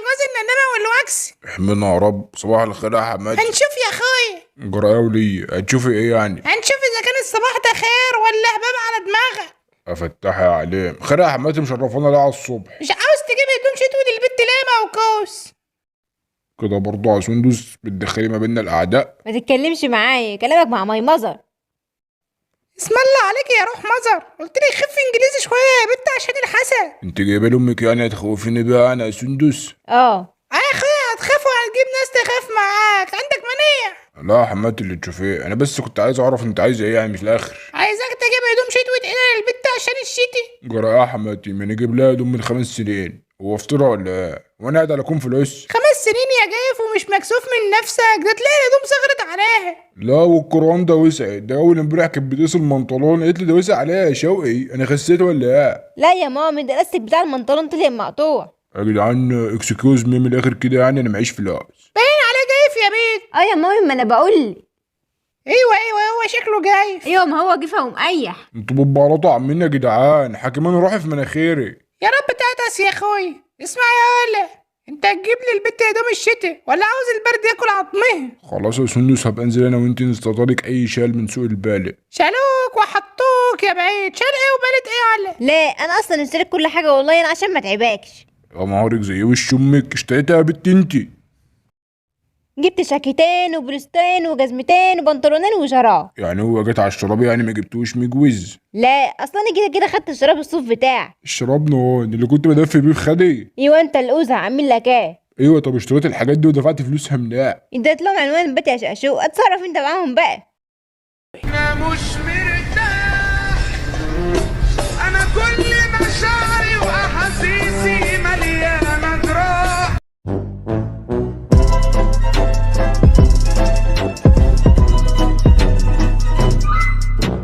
جوز النعناع والوكس. احمدنا يا رب. صباح الخير يا حماد. هنشوف يا اخويا. جرايه وليه هتشوفي ايه يعني؟ هنشوف اذا كان الصباح ده خير ولا هباب على دماغك. افتحي يا عليم. خير يا حماد، مشرفانا ليه على الصبح؟ مش عاوز تجيب هدوم شتوي للبت لاما وكوس؟ كده برضه يا سندس بتدخلي ما بيننا الاعداء. ما تتكلمش معايا، كلامك مع ماي مزر. اسم الله عليك يا روح مزر، قلت لي خف انجليزي شويه يا بنت عشان الحسد. انت جايبه لامك يعني هتخوفيني بيها انا يا سندس؟ اه يا اخويا هتخاف وهتجيب ناس تخاف معاك، عندك منية. لا يا حماد اللي تشوفيه، انا بس كنت عايز اعرف انت عايز ايه يعني، مش الاخر. عايزك تجيب هدوم شتوي تقيلة للبت عشان الشتي. جرايه يا حماتي، ما نجيب لها هدوم من 5 سنين، هو افطرها ولا ايه؟ وانا قاعد على كون فلوس؟ 5 سنين يا جايف ومش مكسوف من نفسك، ده تلاقي الهدوم صغرت عليها. لا والقرآن ده وسع، ده اول امبارح كانت بتقيس المنطلون قالت لي ده وسع عليها يا شوقي، انا خسيت ولا ايه؟ لا يا مامي، ده الاستيك بتاع المنطلون طلع مقطوع. يا جدعان اكسكيوز مي من الاخر كده يعني، انا معيش فلوس. باين عليه جايف يا بيت. اه يا مامي، ما انا بقول. ايوه هو شكله جايف. ايوه، ما هو جفا ومقيح. انتوا بتبعرطوا عمنا يا جدعان، حكمان روحي في مناخيري. يا رب تعطس يا اخوي. اسمع يا ولا، انت هتجيب لي البت هدوم الشتاء ولا عاوز البرد ياكل عظمها؟ خلاص يا سندس، هبقى انزل انا وانت نستطرق اي شال من سوق البالع. شالوك وحطوك يا بعيد، شال ايه وبالت ايه ولا؟ لا انا اصلا اشتريت كل حاجه والله، انا عشان ما تعبكش. يا نهارك زي وش امك، اشتريتها يا بت انتي؟ جبت شاكيتين وبرستين وجزمتين وبنطلونين وشراب. يعني هو جت على الشراب يعني، ما جبتوش مجوز؟ لا اصلا انا كده خدت الشراب الصوف بتاعي. الشراب نون اللي كنت بدفي بيه في خدي. ايوه انت الاوزع عامل لك ايه؟ ايوه، طب اشتريت الحاجات دي ودفعت فلوسها منين؟ اديت لهم عنوان البيت يا شقشوق، اتصرف انت معاهم بقى. انا مش مرتاح، انا كل ما